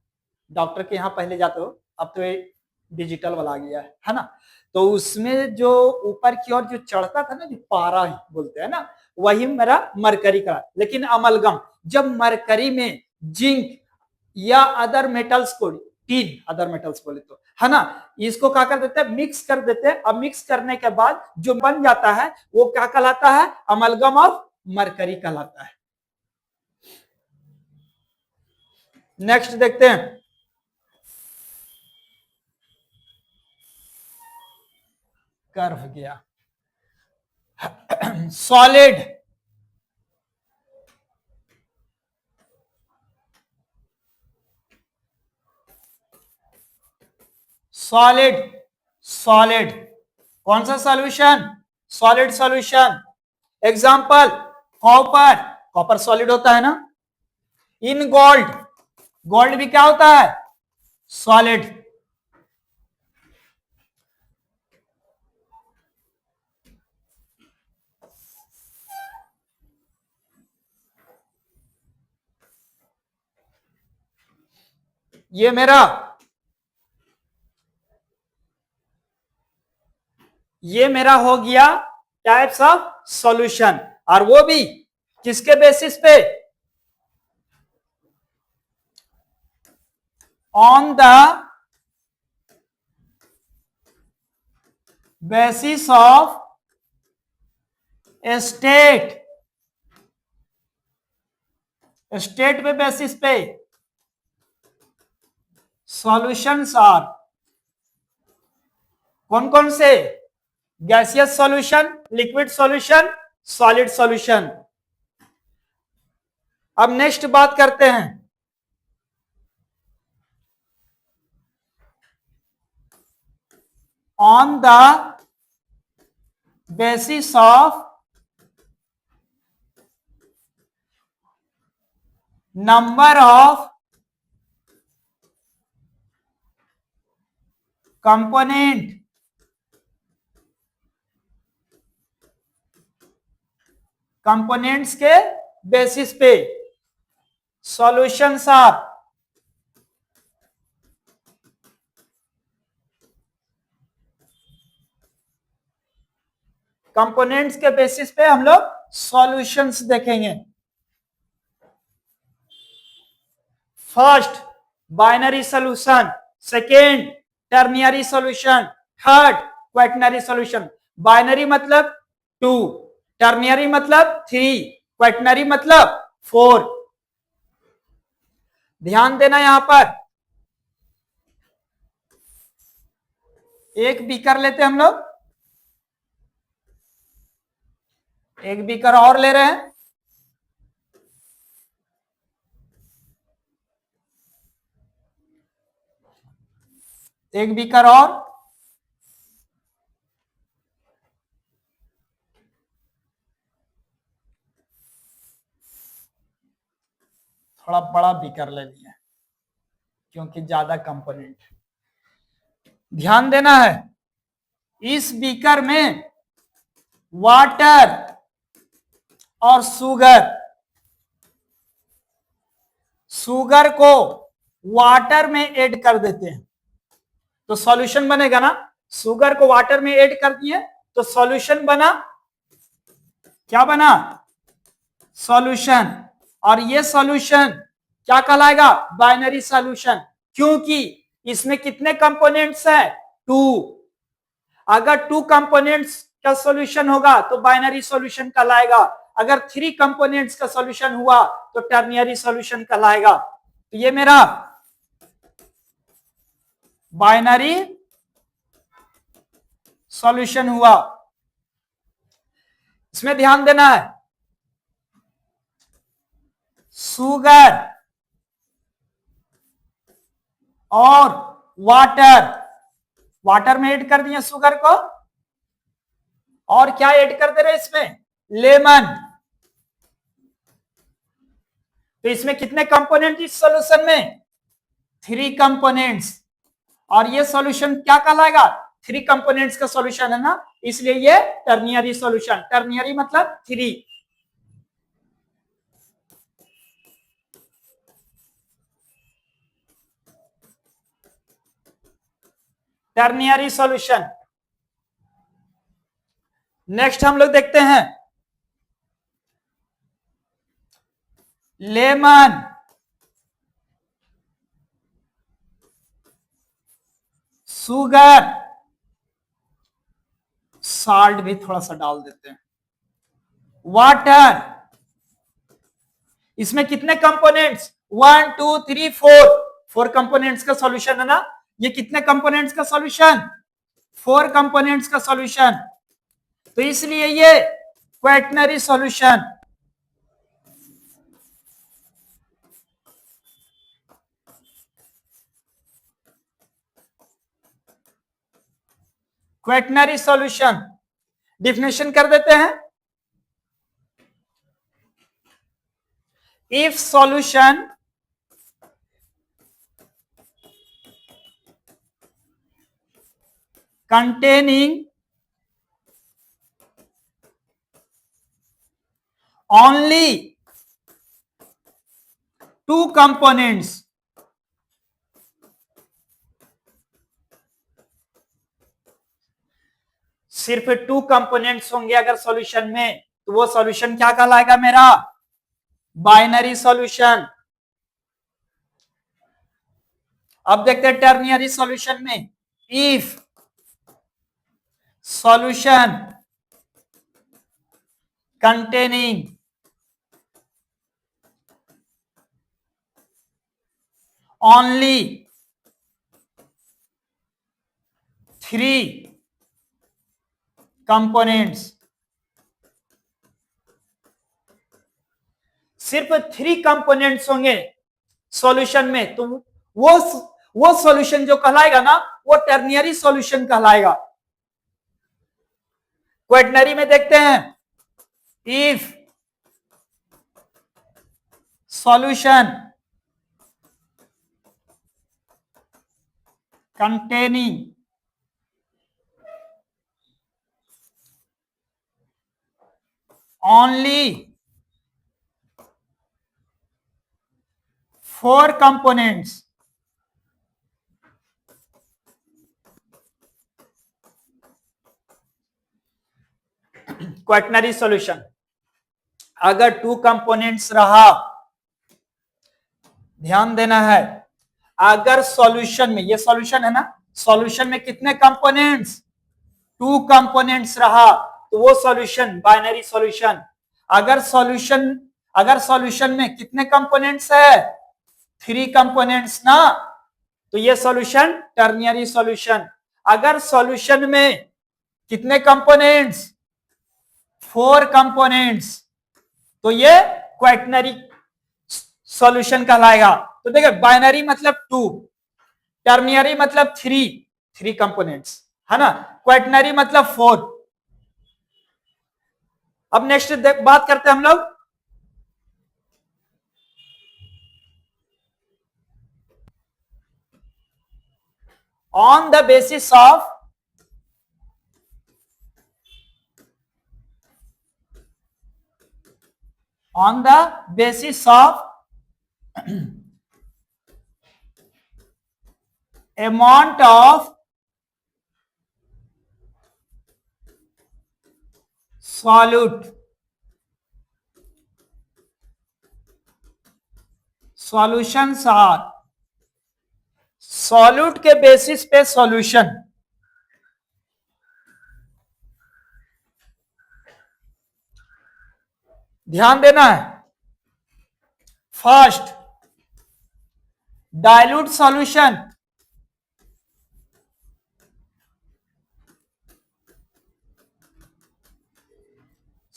डॉक्टर के यहां पहले जाते हो, अब तो ये डिजिटल वाला आ गया है ना, तो उसमें जो ऊपर की ओर जो चढ़ता था ना, जो पारा बोलते हैं ना, वही मेरा मरकरी का। लेकिन अमलगम, जब मरकरी में जिंक या अदर मेटल्स को, टीन अदर मेटल्स बोले तो, है ना, इसको क्या कर देते हैं, मिक्स कर देते हैं। अब मिक्स करने के बाद जो बन जाता है वो क्या कहलाता है, अमलगम ऑफ मरकरी कहलाता है। नेक्स्ट देखते हैं, कर्व गया, सॉलिड, सॉलिड, सॉलिड कौन सा solution, solid solution. Example, copper, copper solid होता है ना। इन गोल्ड, गोल्ड भी क्या होता है, सॉलिड। ये मेरा हो गया टाइप्स ऑफ सॉल्यूशन, और वो भी किसके बेसिस पे, on the basis of state, state पे बेसिस पे सॉल्यूशंस आर, कौन कौन से, gaseous solution, liquid solution, solid solution. अब नेक्स्ट बात करते हैं, on the basis of number of component, components के बेसिस पे सॉल्यूशंस आर, कंपोनेंट्स के बेसिस पे हम लोग सॉल्यूशंस देखेंगे। First binary solution, second ternary solution, third quaternary solution. Binary मतलब 2, टर्नियरी मतलब 3, क्वाटरनरी मतलब 4। ध्यान देना, यहां पर एक बीकर लेते हम लोग, एक बीकर और ले रहे हैं, एक बीकर और, थोड़ा बड़ा बीकर ले लिया क्योंकि ज्यादा कंपोनेंट। ध्यान देना है, इस बीकर में वाटर और शुगर, शुगर को वाटर में ऐड कर देते हैं तो सॉल्यूशन बनेगा ना। शुगर को वाटर में ऐड कर दिए तो सॉल्यूशन बना, क्या बना, सॉल्यूशन। और ये सॉल्यूशन क्या कहलाएगा, बाइनरी सॉल्यूशन, क्योंकि इसमें कितने कंपोनेंट्स है, 2। अगर 2 कंपोनेंट्स का सॉल्यूशन होगा तो बाइनरी सॉल्यूशन कहलाएगा। अगर 3 कंपोनेंट्स का सॉल्यूशन हुआ तो टर्नियरी सॉल्यूशन कहलाएगा। तो ये मेरा बाइनरी सॉल्यूशन हुआ। इसमें ध्यान देना है, शुगर और वाटर में ऐड कर दिए शुगर को, और क्या ऐड कर दे रहे इसमें, लेमन। तो इसमें कितने कंपोनेंट इस सॉल्यूशन में, 3 कंपोनेंट्स। और ये सॉल्यूशन क्या कहलाएगा, 3 कंपोनेंट्स का सॉल्यूशन है ना, इसलिए ये टर्नियरी सॉल्यूशन। टर्नियरी मतलब 3। टर्नियरी सॉल्यूशन। नेक्स्ट हम लोग देखते हैं लेमन, शुगर, साल्ट भी थोड़ा सा डाल देते हैं, वाटर। इसमें कितने कंपोनेंट्स, 1 2 3 4 कंपोनेंट्स का सॉल्यूशन है ना। ये कितने कंपोनेंट्स का सॉल्यूशन, 4 कंपोनेंट्स का सॉल्यूशन। तो इसलिए ये क्वैटनरी सॉल्यूशन। क्वैटनरी सॉल्यूशन डिफिनेशन कर देते हैं, if solution containing only 2 components सिर्फ 2 कंपोनेंट्स होंगे अगर सॉल्यूशन में, तो वो सॉल्यूशन क्या कहलाएगा मेरा, बाइनरी सॉल्यूशन। अब देखते हैं टर्नियरी सॉल्यूशन में, if solution containing only 3 components, सिर्फ 3 कंपोनेंट्स होंगे सॉल्यूशन में, तो वो सॉल्यूशन जो कहलाएगा ना, वो टर्नियरी सॉल्यूशन कहलाएगा। क्वैटनरी में देखते हैं, if solution containing only 4 components, quaternary solution. अगर 2 कंपोनेंट्स रहा, ध्यान देना है, अगर सॉल्यूशन में, ये सॉल्यूशन है ना, सॉल्यूशन में कितने कंपोनेंट्स, 2 कंपोनेंट्स रहा, तो वो सॉल्यूशन बाइनरी सॉल्यूशन। अगर सॉल्यूशन में कितने कंपोनेंट्स है, 3 कंपोनेंट्स ना, तो ये सॉल्यूशन टर्नियरी सॉल्यूशन। अगर सॉल्यूशन में कितने कंपोनेंट्स, 4 कंपोनेंट्स, तो ये क्वैटनरी सॉल्यूशन कहलाएगा। तो देखिए, बाइनरी मतलब 2, टर्नियरी मतलब 3 कंपोनेंट्स है ना, क्वैटनरी मतलब 4। अब नेक्स्ट बात करते हैं हम लोग on the basis of amount of solute, solutions are, solute के बेसिस पे सॉल्यूशन। ध्यान देना है। First, dilute solution.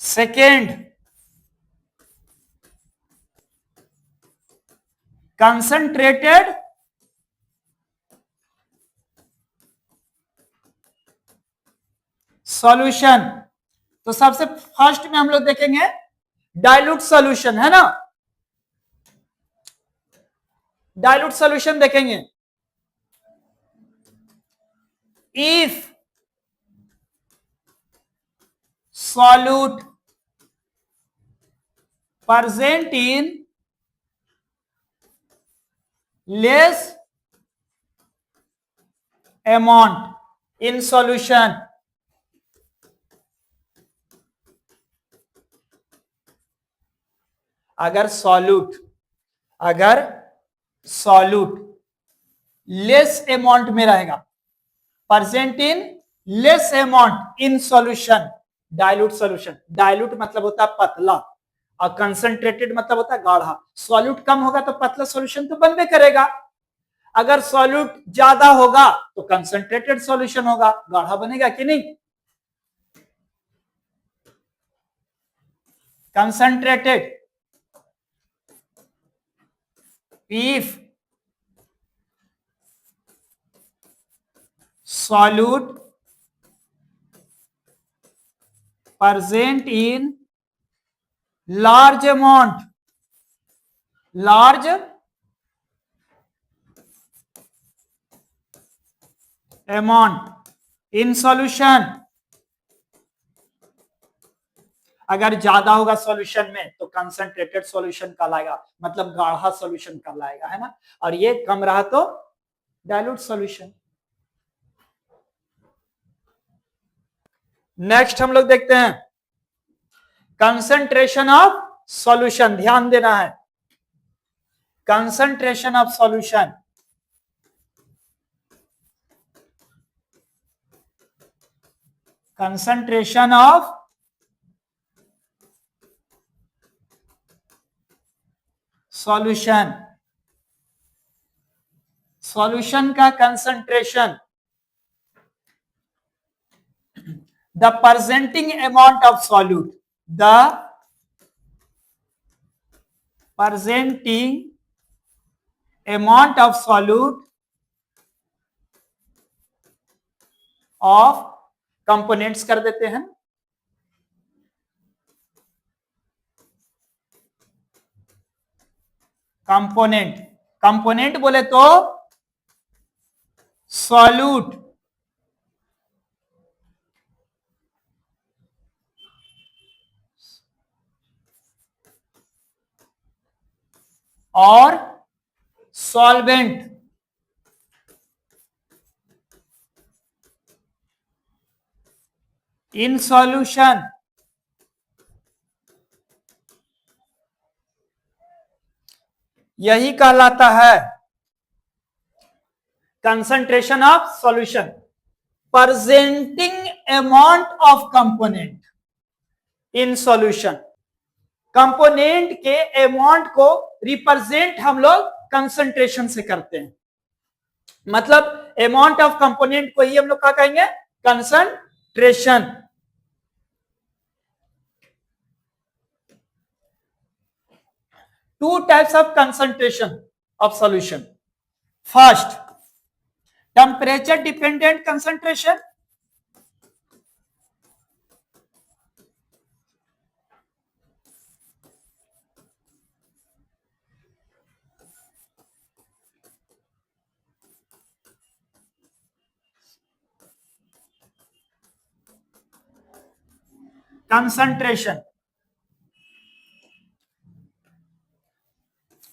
Second, concentrated solution. तो सबसे फर्स्ट में हम लोग देखेंगे डाइल्यूट सॉल्यूशन, है ना। डाइल्यूट सॉल्यूशन देखेंगे। If solute present in less amount in solution, अगर सॉल्यूट लेस अमाउंट में रहेगा, present in less amount in solution, dilute solution. Dilute मतलब होता है पतला और कंसंट्रेटेड मतलब होता है गाढ़ा। सॉल्यूट कम होगा तो पतला सॉल्यूशन तो बनबे करेगा। अगर सॉल्यूट ज्यादा होगा तो कंसंट्रेटेड सॉल्यूशन होगा, गाढ़ा बनेगा कि नहीं। Concentrated, if solute present in large amount in solution, अगर ज्यादा होगा सॉल्यूशन में तो कंसंट्रेटेड सॉल्यूशन कहलाएगा, मतलब गाढ़ा सॉल्यूशन कहलाएगा, है ना। और ये कम रहा तो डाइल्यूट सॉल्यूशन। नेक्स्ट हम लोग देखते हैं कंसंट्रेशन ऑफ सॉल्यूशन। ध्यान देना है, concentration of solution. Concentration of solution, solution का concentration, the presenting amount of solute, the presenting amount of solute of components कर देते हैं, कंपोनेंट बोले तो सॉल्यूट और सॉल्वेंट। इन सॉल्यूशन, यही कहलाता है concentration of solution. Presenting amount of component in solution, component के अमाउंट को रिप्रेजेंट हम लोग कंसंट्रेशन से करते हैं, मतलब अमाउंट ऑफ कंपोनेंट को ही हम लोग क्या कहेंगे, concentration. Two types of concentration of solution. First, temperature dependent concentration, concentration,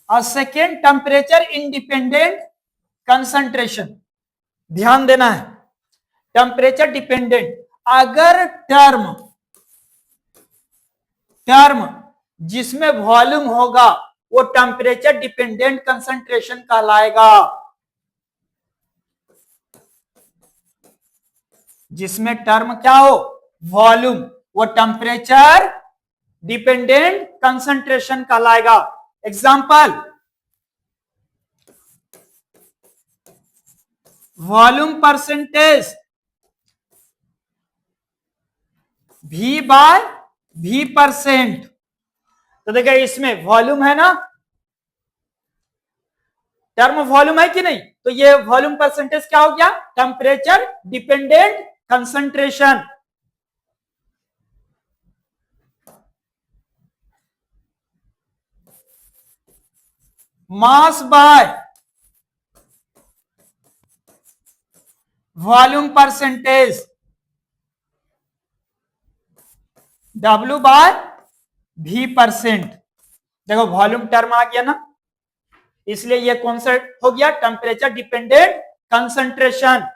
और सेकेंड टेम्परेचर इंडिपेंडेंट कंसंट्रेशन। ध्यान देना है, टेम्परेचर डिपेंडेंट, अगर टर्म जिसमें वॉल्यूम होगा वो टेम्परेचर डिपेंडेंट कंसंट्रेशन कहलाएगा। जिसमें टर्म क्या हो, वॉल्यूम, वो टेम्परेचर डिपेंडेंट कंसंट्रेशन कहलाएगा। Example, volume percentage V by V percent. तो देखिए इसमें वॉल्यूम है ना, टर्म वॉल्यूम है कि नहीं, तो ये वॉल्यूम परसेंटेज क्या हो गया, temperature dependent concentration. Mass by volume percentage, W by V percent. देखो वॉल्यूम टर्म आ गया ना, इसलिए ये कौन सा हो गया, टेम्परेचर डिपेंडेंट कंसंट्रेशन।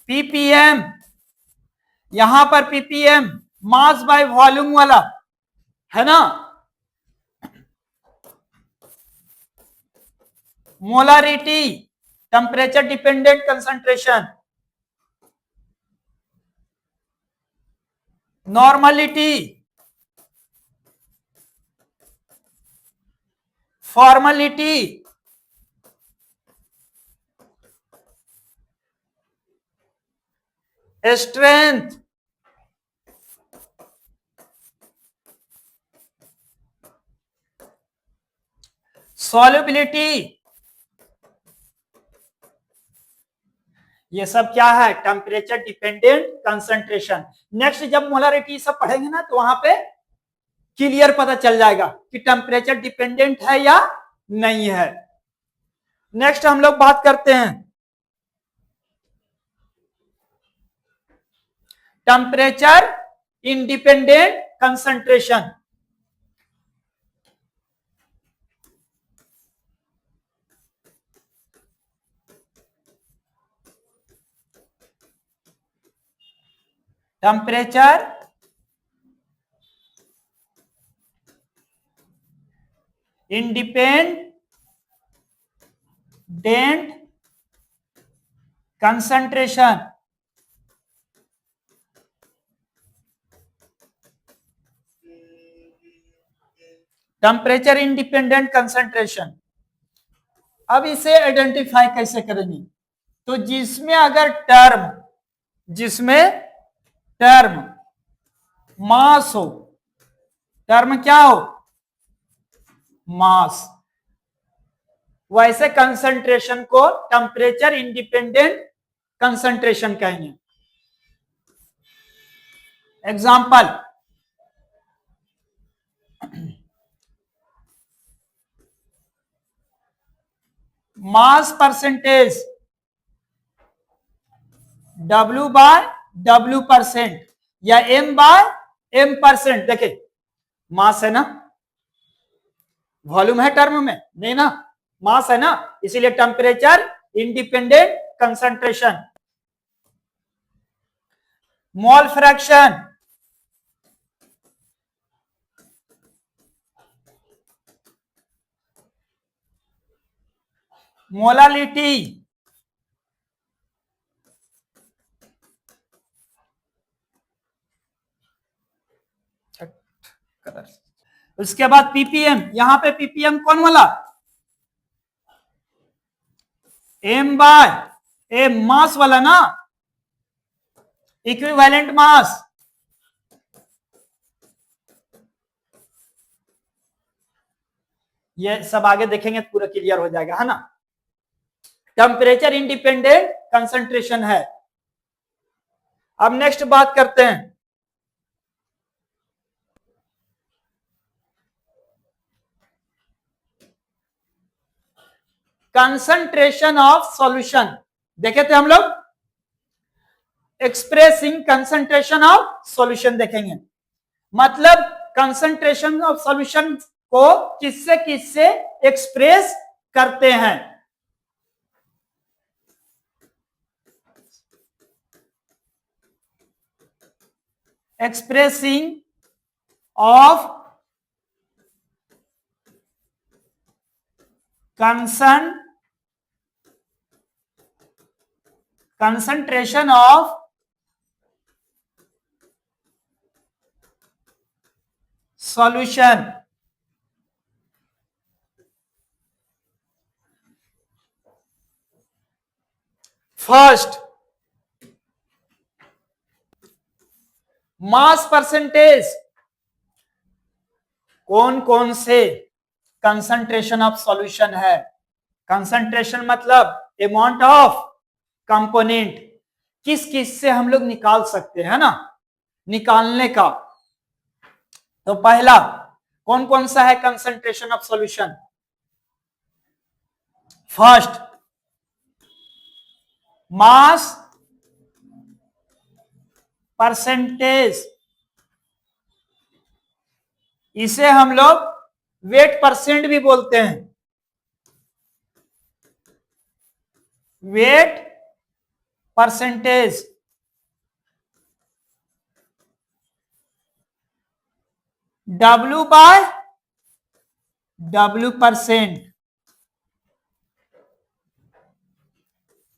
पीपीएम, यहां पर पीपीएम मास बाय वॉल्यूम वाला है ना, molarity temperature dependent concentration, normality formality, strength, solubility, ये सब क्या है, टेम्परेचर डिपेंडेंट कंसंट्रेशन। नेक्स्ट जब मोलारिटी सब पढ़ेंगे ना तो वहां पे क्लियर पता चल जाएगा कि टेम्परेचर डिपेंडेंट है या नहीं है। नेक्स्ट हम लोग बात करते हैं temperature independent concentration. Temperature independent concentration. Temperature independent concentration, अब इसे आइडेंटिफाई कैसे करेंगे, तो जिसमें टर्म मास हो, टर्म क्या हो, मास, वैसे कंसंट्रेशन को टेम्परेचर इंडिपेंडेंट कंसंट्रेशन कहेंगे। Example, mass percentage W by W percent या M बाय M परसेंट। देखिए मास है ना, वॉल्यूम है टर्म में नहीं ना, मास है ना, इसीलिए temperature independent concentration. Mole fraction, molality, उसके बाद पीपीएम, यहां पे पीपीएम कौन वाला, एम बाय एम मास वाला ना, इक्विवेलेंट मास। ये सब आगे देखेंगे तो पूरा क्लियर हो जाएगा, है ना। टेम्परेचर इंडिपेंडेंट कंसंट्रेशन है। अब नेक्स्ट बात करते हैं कंसंट्रेशन ऑफ सॉल्यूशन। देखे थे हम लोग एक्सप्रेसिंग कंसंट्रेशन ऑफ सॉल्यूशन देखेंगे, मतलब कंसंट्रेशन ऑफ सॉल्यूशन को किससे किससे एक्सप्रेस करते हैं। Expressing of concentration of solution. First, mass percentage, कौन कौन से कंसंट्रेशन ऑफ सॉल्यूशन है। कंसंट्रेशन मतलब अमाउंट ऑफ कंपोनेंट, किस किस से हम लोग निकाल सकते हैं ना, निकालने का। तो पहला कौन कौन सा है concentration of solution. First, mass percentage, इसे हम लोग वेट परसेंट भी बोलते हैं। Weight percentage, W by W%।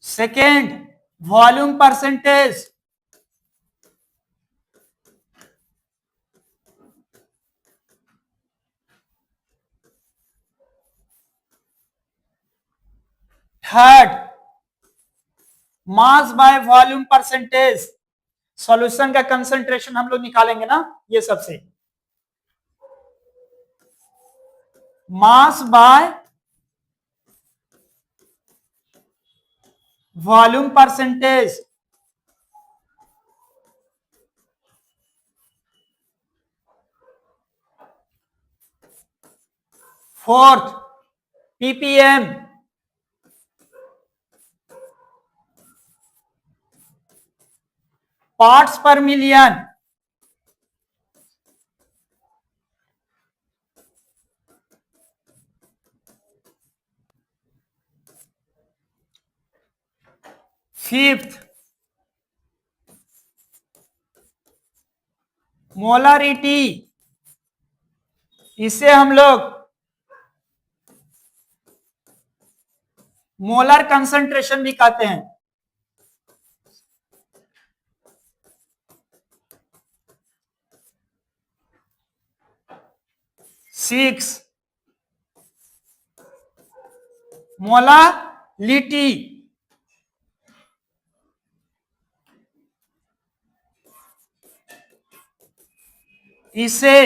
Second, volume percentage, third, mass by volume percentage. Solution का कंसंट्रेशन हम लोग निकालेंगे ना ये सबसे, mass by volume percentage. Fourth, ppm, parts per million. Fifth, molarity, इसे हम लोग मोलर कंसंट्रेशन भी कहते हैं। सिक्स, मोलालिटी, इसे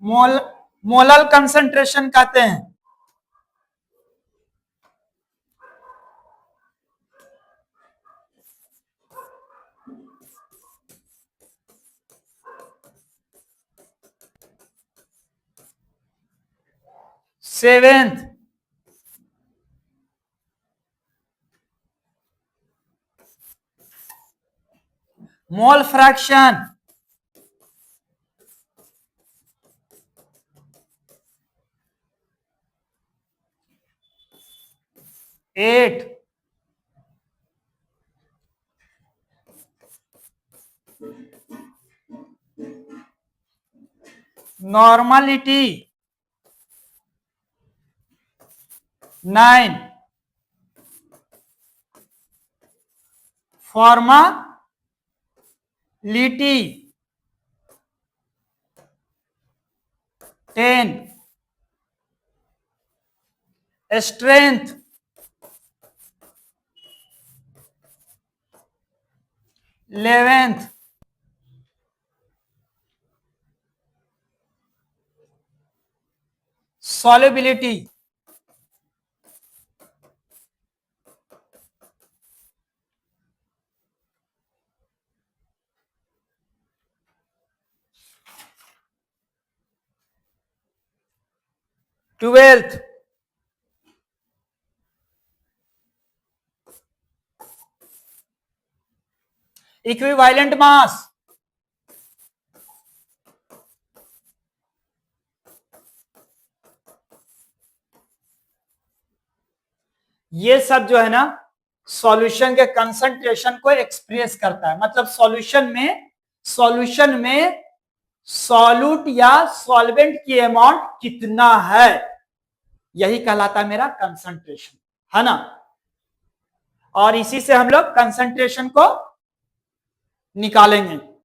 मोलर कंसंट्रेशन कहते हैं। Seventh, mole fraction. Eight, normality. Nine, formality. 10, strength. 11th, solubility। 12th, equivalent mass. ये सब जो है ना सॉल्यूशन के कंसंट्रेशन को एक्सप्रेस करता है। मतलब सॉल्यूशन में सॉल्यूट या सॉल्वेंट की अमाउंट कितना है, यही कहलाता है मेरा कंसंट्रेशन, है ना। और इसी से हम लोग कंसंट्रेशन को निकालेंगे।